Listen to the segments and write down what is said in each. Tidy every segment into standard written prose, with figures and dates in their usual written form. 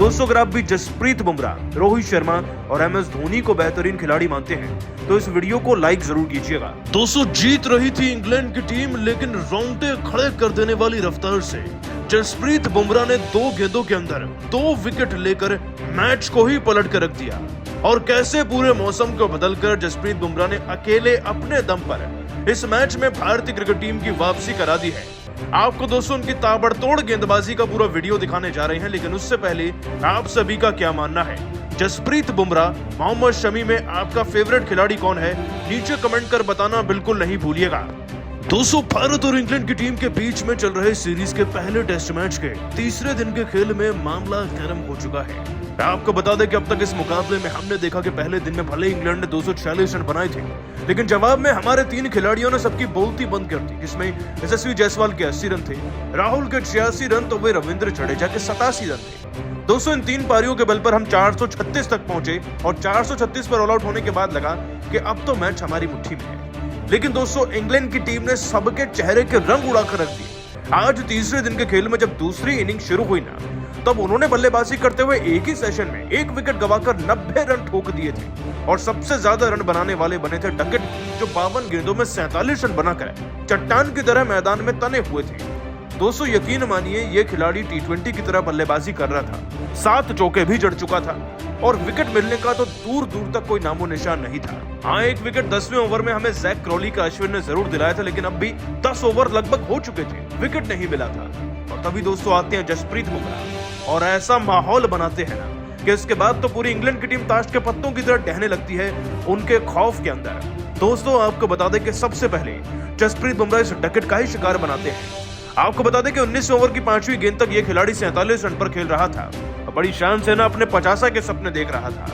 दोस्तों अगर आप भी जसप्रीत बुमराह, रोहित शर्मा और MS धोनी को बेहतरीन खिलाड़ी मानते हैं तो इस वीडियो को लाइक जरूर कीजिएगा। दोस्तों जीत रही थी इंग्लैंड की टीम, लेकिन रोंगटे खड़े कर देने वाली रफ्तार से जसप्रीत बुमराह ने 2 गेंदों के अंदर 2 विकेट लेकर मैच को ही पलट कर रख दिया। और कैसे पूरे मौसम को बदलकर जसप्रीत बुमराह ने अकेले अपने दम पर इस मैच में भारतीय क्रिकेट टीम की वापसी करा दी है। आपको दोस्तों उनकी ताबड़तोड़ गेंदबाजी का पूरा वीडियो दिखाने जा रहे हैं, लेकिन उससे पहले आप सभी का क्या मानना है? जसप्रीत बुमराह, मोहम्मद शमी में आपका फेवरेट खिलाड़ी कौन है? नीचे कमेंट कर बताना बिल्कुल नहीं भूलिएगा। दोस्तों भारत और इंग्लैंड की टीम के बीच में चल रहे सीरीज के पहले टेस्ट मैच के तीसरे दिन के खेल में मामला गर्म हो चुका है। आपको बता दें कि अब तक इस मुकाबले में हमने देखा कि पहले दिन में भले इंग्लैंड ने 246 रन बनाए थे, लेकिन जवाब में हमारे 3 खिलाड़ियों ने सबकी बोलती बंद कर दी। इसमें यशस्वी जायसवाल के 80 रन थे, राहुल के 86 रन तो वे रविंद्र जडेजा के 87 रन थे। दोस्तों इन 3 पारियों के बल पर हम 436 तक पहुंचे और 436 पर ऑल आउट होने के बाद लगा कि अब तो मैच हमारी मुट्ठी में है। लेकिन दोस्तों इंग्लैंड की टीम ने सबके चेहरे के रंग उड़ाकर रख दिए। आज तीसरे दिन के खेल में जब दूसरी इनिंग शुरू हुई ना, तब उन्होंने बल्लेबाजी करते हुए एक ही सेशन में 1 विकेट गवाकर 90 रन ठोक दिए थे और सबसे ज्यादा रन बनाने वाले बने थे डकेट, जो 52 गेंदों में 47 रन बनाकर चट्टान की तरह मैदान में तने हुए थे। दोस्तों यकीन मानिए ये खिलाड़ी T20 की तरह बल्लेबाजी कर रहा था, 7 चौके भी जड़ चुका था और विकेट मिलने का तो दूर दूर तक कोई नामो निशान नहीं था। हाँ 1 विकेट 10वें ओवर में हमें जैक क्रॉली का अश्विन ने जरूर दिलाया था, लेकिन अब भी 10 ओवर लगभग हो चुके थे, विकेट नहीं मिला था। और तभी दोस्तों आते हैं जसप्रीत बुमराह और ऐसा माहौल बनाते हैं ना कि इसके बाद तो पूरी इंग्लैंड की टीम ताश के पत्तों की तरह टहने लगती है उनके खौफ के अंदर। दोस्तों आपको बता दें कि सबसे पहले जसप्रीत बुमराह इस डकेट का ही शिकार बनाते हैं। आपको बता दें कि 19 ओवर की 5वीं गेंद तक ये खिलाड़ी 47 रन पर खेल रहा था और बड़ी शान से ना अपने 50 के सपने देख रहा था।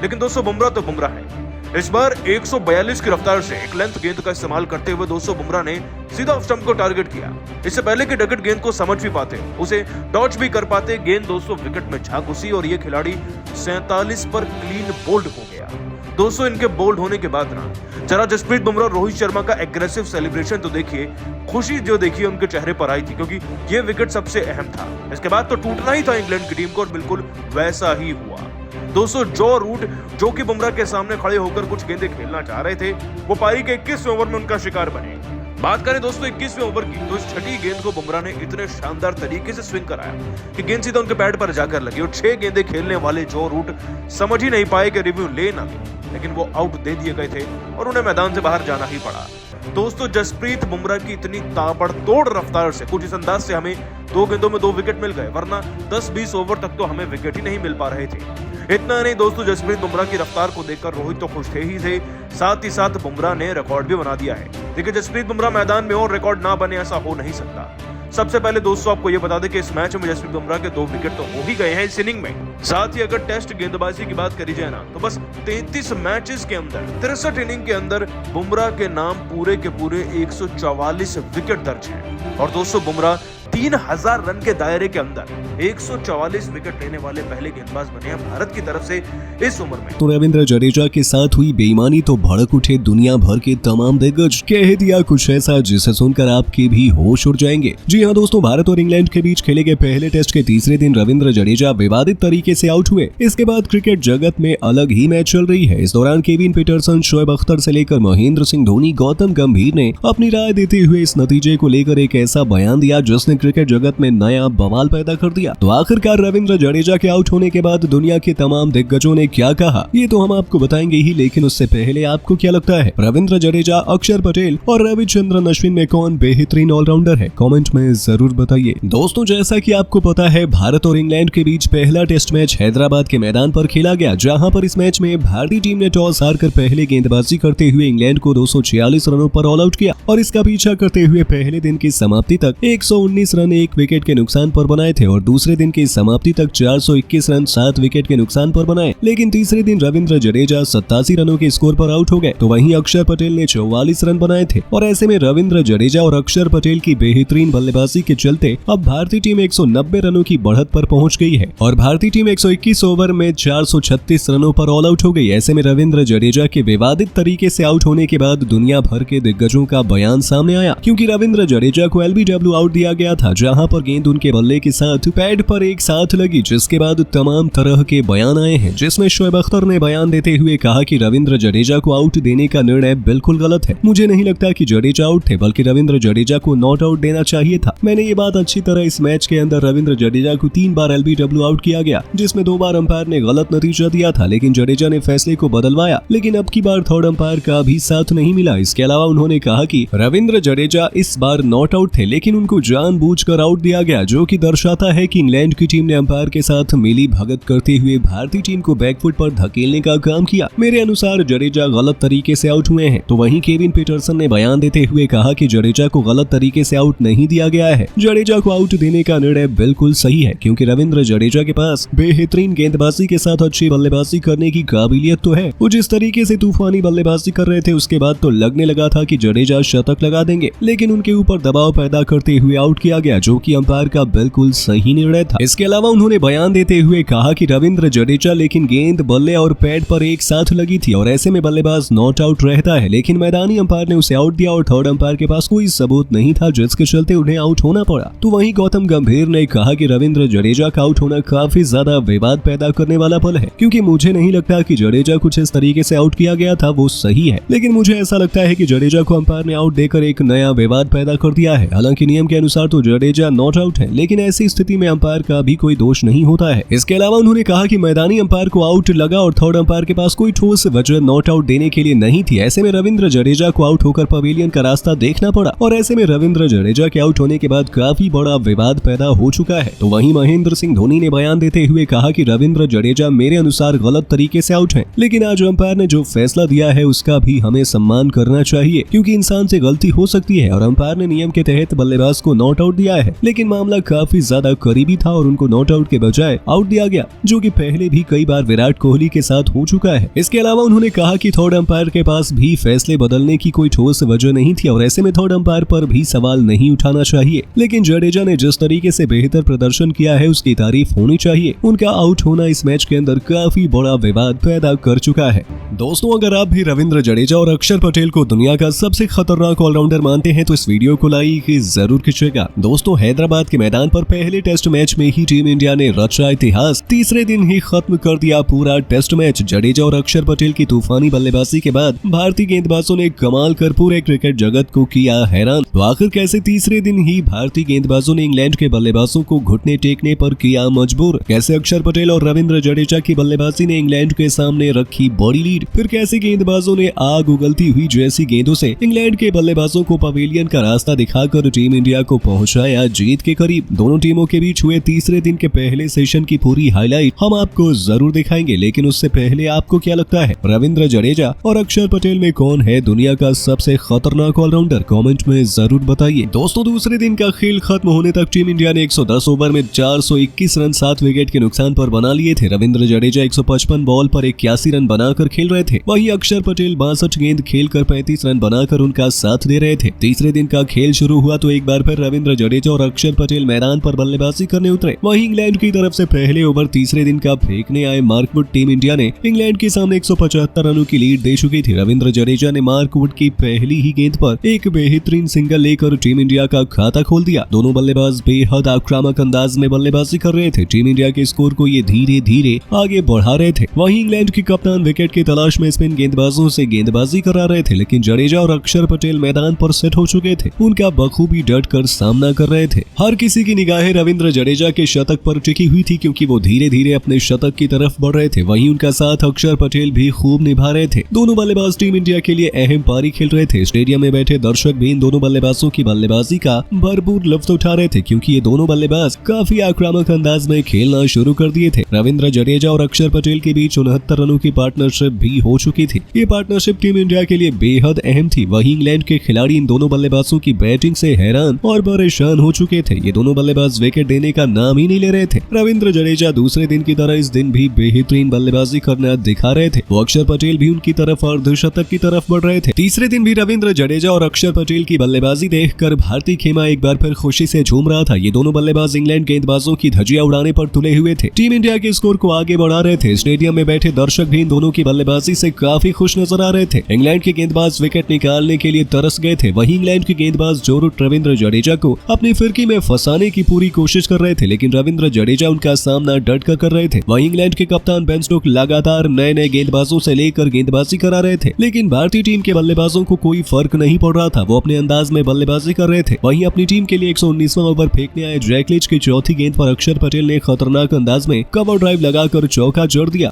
लेकिन दोस्तों बुमराह तो बुमराह है। इस बार 142 की रफ्तार से एक लेंथ गेंद का इस्तेमाल करते हुए दोस्तों बुमराह ने सीधा ऑफ स्टंप को टारगेट किया। इससे पहले कि डकेट गेंद को समझ भी पाते, उसे डॉच भी कर पाते, गेंद दोस्तों विकेट में झांक घुसी और ये खिलाड़ी 47 पर क्लीन बोल्ड हो गया। दोस्तों इनके बोल्ड होने के बाद ना जरा जसप्रीत बुमराह रोहित शर्मा का एग्रेसिव सेलिब्रेशन तो देखिए, खुशी जो देखिए उनके चेहरे पर आई थी, क्योंकि ये विकेट सबसे अहम था। इसके बाद तो टूटना ही था इंग्लैंड की टीम को और बिल्कुल वैसा ही हुआ। दोस्तों जो रूट जो कि बुमराह के सामने खड़े होकर कुछ गेंदें खेलना चाह रहे थे, वो पारी के 21वें ओवर में उनका शिकार बने। बात करें दोस्तों 21वें ओवर की, तो इस छठी गेंद को बुमराह ने इतने शानदार तरीके से स्विंग कराया कि गेंद सीधा उनके पैड पर जाकर लगी और 6 गेंदें खेलने वाले जो रूट समझ ही नहीं पाए कि रिव्यू ले ना ले, लेकिन वो आउट दे दिए गए थे और उन्हें मैदान से बाहर जाना ही पड़ा। दोस्तों जसप्रीत बुमराह की इतनी ताबड़तोड़ रफ्तार से कुछ इस अंदाज से हमें 2 गेंदों में 2 विकेट मिल गए, वरना 10-20 ओवर तक तो हमें विकेट ही नहीं मिल पा रहे थे। इतना नहीं दोस्तों, जसप्रीत बुमराह की रफ्तार को देखकर रोहित तो खुश थे ही थे, साथ ही साथ बुमराह ने रिकॉर्ड भी बना दिया है। देखिए जसप्रीत बुमराह मैदान में और रिकॉर्ड ना बने ऐसा हो नहीं सकता। सबसे पहले दोस्तों आपको ये बता दें कि इस मैच में जसप्रीत बुमराह के 2 विकेट तो हो ही गए हैं इस इनिंग में। साथ ही अगर टेस्ट गेंदबाजी की बात करी जाए ना, तो बस 33 मैचेस के अंदर 63 इनिंग के अंदर बुमराह के नाम पूरे के पूरे 144 विकेट दर्ज हैं। और दोस्तों बुमराह 3000 रन के दायरे के अंदर 144 विकेट लेने वाले पहले गेंदबाज बने हैं भारत की तरफ से इस उम्र में। तो रविंद्र जडेजा के साथ हुई बेईमानी तो भड़क उठे दुनिया भर के तमाम दिग्गज, कह दिया कुछ ऐसा जिसे सुनकर आपके भी होश उड़ जाएंगे। जी हाँ दोस्तों, भारत और इंग्लैंड के बीच खेले गए पहले टेस्ट के तीसरे दिन रविंद्र जडेजा विवादित तरीके से आउट हुए। इसके बाद क्रिकेट जगत में अलग ही मैच चल रही है। इस दौरान केविन पीटरसन, शोएब अख्तर से लेकर महेंद्र सिंह धोनी, गौतम गंभीर ने अपनी राय देते हुए इस नतीजे को लेकर एक ऐसा बयान दिया जिसने क्रिकेट जगत में नया बवाल पैदा कर दिया। तो आखिरकार रविंद्र जडेजा के आउट होने के बाद दुनिया के तमाम दिग्गजों ने क्या कहा, ये तो हम आपको बताएंगे ही, लेकिन उससे पहले आपको क्या लगता है रविंद्र जडेजा, अक्षर पटेल और रविचंद्रन अश्विन में कौन बेहतरीन ऑलराउंडर है? कमेंट में जरूर बताइए। दोस्तों जैसा कि आपको पता है, भारत और इंग्लैंड के बीच पहला टेस्ट मैच हैदराबाद के मैदान पर खेला गया, जहां पर इस मैच में भारतीय टीम ने टॉस हारकर पहले गेंदबाजी करते हुए इंग्लैंड को 246 रनों पर ऑल आउट किया और इसका पीछा करते हुए पहले दिन की समाप्ति तक 119 रन 1 विकेट के नुकसान पर बनाए थे और दूसरे दिन की समाप्ति तक 421 रन 7 विकेट के नुकसान पर बनाए। लेकिन तीसरे दिन रविंद्र जडेजा 87 रनों के स्कोर पर आउट हो गए, तो वहीं अक्षर पटेल ने 44 रन बनाए थे और ऐसे में रविंद्र जडेजा और अक्षर पटेल की बेहतरीन बल्लेबाजी के चलते अब भारतीय टीम 190 रनों की बढ़त पर पहुंच गई है और भारतीय टीम 121 ओवर में 436 रनों पर ऑल आउट हो गई। ऐसे में रविंद्र जडेजा के विवादित तरीके से आउट होने के बाद दुनिया भर के दिग्गजों का बयान सामने आया, क्योंकि रविंद्र जडेजा को LBW आउट दिया गया था, जहां पर गेंद उनके बल्ले के साथ पैड पर एक साथ लगी, जिसके बाद तमाम तरह के बयान आए हैं, जिसमें शोएब अख्तर ने बयान देते हुए कहा कि रविंद्र जडेजा को आउट देने का निर्णय बिल्कुल गलत है। मुझे नहीं लगता कि जडेजा आउट थे, बल्कि रविंद्र जडेजा को नॉट आउट देना चाहिए था। मैंने ये बात अच्छी तरह इस मैच के अंदर रविंद्र जडेजा को 3 बार LBW आउट किया गया, जिसमें 2 बार अंपायर ने गलत नतीजा दिया था, लेकिन जडेजा ने फैसले को बदलवाया। लेकिन अब की बार थर्ड अंपायर का भी साथ नहीं मिला। इसके अलावा उन्होंने कहा कि रविंद्र जडेजा इस बार नॉट आउट थे, लेकिन उनको जानबूझकर आउट दिया गया, जो कि दर्शाता है कि इंग्लैंड की टीम ने अंपायर के साथ मिली भगत करते हुए भारतीय टीम को बैकफुट पर धकेलने का काम किया। मेरे अनुसार जडेजा गलत तरीके से आउट हुए हैं। तो वहीं केविन पीटरसन ने बयान देते हुए कहा कि जडेजा को गलत तरीके से आउट नहीं दिया गया है। जडेजा को आउट देने का निर्णय बिल्कुल सही है, क्योंकि रविंद्र जडेजा के पास बेहतरीन गेंदबाजी के साथ अच्छी बल्लेबाजी करने की काबिलियत तो है। वो जिस तरीके से तूफानी बल्लेबाजी कर रहे थे, उसके बाद तो लगने लगा था कि जडेजा शतक लगा देंगे, लेकिन उनके ऊपर दबाव पैदा करते हुए आउट किया गया, जो कि अंपायर का बिल्कुल सही निर्णय था। इसके अलावा उन्होंने बयान देते हुए कहा कि रविंद्र जडेजा लेकिन गेंद बल्ले और पैड पर एक साथ लगी थी और ऐसे में बल्लेबाज नॉट आउट रहता है, लेकिन मैदानी अंपायर ने उसे आउट दिया और थर्ड अंपायर के पास कोई सबूत नहीं था, जिसके चलते उन्हें आउट होना पड़ा। तो वहीं गौतम गंभीर ने कहा कि रविंद्र जडेजा का आउट होना काफी ज्यादा विवाद पैदा करने वाला पल है, क्योंकि मुझे नहीं लगता कि जडेजा कुछ इस तरीके से आउट किया गया था वो सही है, लेकिन मुझे ऐसा लगता है कि जडेजा को अंपायर ने आउट देकर एक नया विवाद पैदा कर दिया है। हालांकि नियम के अनुसार तो जडेजा नॉट आउट है, लेकिन ऐसी स्थिति में अंपायर का भी कोई दोष नहीं होता है। इसके अलावा उन्होंने कहा कि मैदानी अंपायर को आउट लगा और थर्ड अंपायर के पास कोई ठोस वजह नॉट आउट देने के लिए नहीं थी। ऐसे में रविंद्र जडेजा को आउट होकर पवेलियन का रास्ता देखना पड़ा और ऐसे में रविंद्र जडेजा के आउट होने के बाद काफी बड़ा विवाद पैदा हो चुका है। तो वहीं महेंद्र सिंह धोनी ने बयान देते हुए कहा कि रविंद्र जडेजा मेरे अनुसार गलत तरीके से आउट हैं, लेकिन आज अंपायर ने जो फैसला दिया है उसका भी हमें सम्मान करना चाहिए, क्योंकि इंसान से गलती हो सकती है और अंपायर ने नियम के तहत बल्लेबाज को नॉट आउट दिया है, लेकिन मामला काफी ज्यादा करीबी था और उनको नॉट आउट के बजाय आउट दिया गया, जो कि पहले भी कई बार विराट कोहली के साथ हो चुका है। इसके अलावा उन्होंने कहा कि थर्ड अंपायर के पास भी फैसले बदलने की कोई ठोस वजह नहीं थी और ऐसे में थर्ड अंपायर पर भी सवाल नहीं उठाना चाहिए, लेकिन जडेजा ने जिस तरीके से बेहतर प्रदर्शन किया है उसकी तारीफ होनी चाहिए। उनका आउट होना इस मैच के अंदर काफी बड़ा विवाद पैदा कर चुका है। दोस्तों, अगर आप भी रविंद्र जडेजा और अक्षर पटेल को दुनिया का सबसे खतरनाक ऑलराउंडर मानते हैं तो इस वीडियो को लाइक जरूर कीजिएगा। दोस्तों, हैदराबाद के मैदान पर पहले टेस्ट मैच में ही टीम इंडिया ने रचा इतिहास। तीसरे दिन ही खत्म कर दिया पूरा टेस्ट मैच। जडेजा और अक्षर पटेल की तूफानी बल्लेबाजी के बाद भारतीय गेंदबाजों ने कमाल कर पूरे क्रिकेट जगत को किया हैरान। तो आखिर कैसे तीसरे दिन ही भारतीय गेंदबाजों ने इंग्लैंड के बल्लेबाजों को घुटने टेकने पर किया मजबूर? कैसे अक्षर पटेल और रविंद्र जडेजा की बल्लेबाजी ने इंग्लैंड के सामने रखी बड़ी लीड? फिर कैसे गेंदबाजों ने आग उगलती हुई जैसी गेंदों से इंग्लैंड के बल्लेबाजों को पवेलियन का रास्ता दिखाकर टीम इंडिया को पहुंचाया जीत के करीब? दोनों टीमों के बीच हुए तीसरे दिन के पहले सेशन की पूरी हाईलाइट हम आपको जरूर दिखाएंगे, लेकिन उससे पहले आपको क्या लगता है, रविंद्र जडेजा और अक्षर पटेल में कौन है दुनिया का सबसे खतरनाक ऑलराउंडर? कमेंट में जरूर बताइए। दोस्तों, दूसरे दिन का खेल खत्म होने तक टीम इंडिया ने 110 ओवर में 421 रन 7 विकेट के नुकसान पर बना लिए थे। रविंद्र जडेजा 155 बॉल पर 81 रन बनाकर खेल रहे थे, वहीं अक्षर पटेल 62 गेंद खेलकर 35 रन बनाकर उनका साथ दे रहे थे। तीसरे दिन का खेल शुरू हुआ तो एक बार फिर रविंद्र जडेजा और अक्षर पटेल मैदान पर बल्लेबाजी करने उतरे। वहीं इंग्लैंड की तरफ से पहले ओवर तीसरे दिन का फेंकने आए मार्क वुड टीम इंडिया ने इंग्लैंड के सामने 175 रनों की लीड दे चुकी थी। रविंद्र जडेजा ने मार्क वुड की पहली ही गेंद पर एक बेहतरीन सिंगल लेकर टीम इंडिया का खाता खोल दिया। दोनों बल्लेबाज बेहद आक्रामक अंदाज में बल्लेबाजी कर रहे थे। टीम इंडिया के स्कोर को ये धीरे धीरे आगे बढ़ा रहे थे। वहीं इंग्लैंड के कप्तान विकेट की तलाश में स्पिन गेंदबाजों से गेंदबाजी करा रहे थे, लेकिन जडेजा और अक्षर पटेल मैदान पर सेट हो चुके थे। उनका बखूबी डट कर सामना कर रहे थे। हर किसी की निगाहें रविंद्र जडेजा के शतक पर टिकी हुई थी, क्योंकि वो धीरे धीरे अपने शतक की तरफ बढ़ रहे थे। वहीं उनका साथ अक्षर पटेल भी खूब निभा रहे थे। दोनों बल्लेबाज टीम इंडिया के लिए अहम पारी खेल रहे थे। स्टेडियम में बैठे दर्शक भी इन दोनों बल्लेबाजों की बल्लेबाजी का भरपूर लुत्फ उठा रहे थे, क्योंकि ये दोनों बल्लेबाज काफी आक्रामक अंदाज में खेलना शुरू कर दिए थे। रविंद्र जडेजा और अक्षर पटेल के बीच 69 रनों की पार्टनरशिप भी हो चुकी थी। ये पार्टनरशिप टीम इंडिया के लिए बेहद अहम थी। वहीं इंग्लैंड के खिलाड़ी इन दोनों बल्लेबाजों की बैटिंग से हैरान और परेशान हो चुके थे। ये दोनों बल्लेबाज विकेट देने का नाम ही नहीं ले रहे थे। रविंद्र जडेजा दूसरे दिन की तरह इस दिन भी बेहतरीन बल्लेबाजी करना दिखा रहे थे। वो अक्षर पटेल भी उनकी तरफ अर्धशतक की तरफ बढ़ रहे थे। तीसरे दिन भी रविंद्र जडेजा और अक्षर पटेल की बल्लेबाजी देखकर भारतीय खेमा एक बार फिर खुशी से झूम रहा था। ये दोनों बल्लेबाज इंग्लैंड गेंदबाजों की धज्जियां उड़ाने पर तुले हुए थे। टीम इंडिया के स्कोर को आगे बढ़ा रहे थे। स्टेडियम में बैठे दर्शक भी इन दोनों की बल्लेबाजी से काफी खुश नजर आ रहे थे। इंग्लैंड के गेंदबाज विकेट निकालने के लिए तरस गए थे। वहीं इंग्लैंड के गेंदबाज जो रूट रविंद्र जडेजा को अपनी फिरकी में फंसाने की पूरी कोशिश कर कर रहे थे, लेकिन रविंद्र जडेजा उनका सामना डट कर रहे थे। वहीं इंग्लैंड के कप्तान बेन स्टोक्स लगातार नए गेंदबाजों से लेकर गेंदबाजी करा रहे थे, लेकिन भारतीय टीम के बल्लेबाजों को कोई फर्क नहीं पड़ रहा था। वो अपने अंदाज में बल्लेबाजी कर रहे थे। वहीं अपनी टीम के लिए 119वां ओवर फेंकने आए जैक लीच की चौथी गेंद पर अक्षर पटेल ने खतरनाक अंदाज में कवर ड्राइव लगाकर चौका जड़ दिया।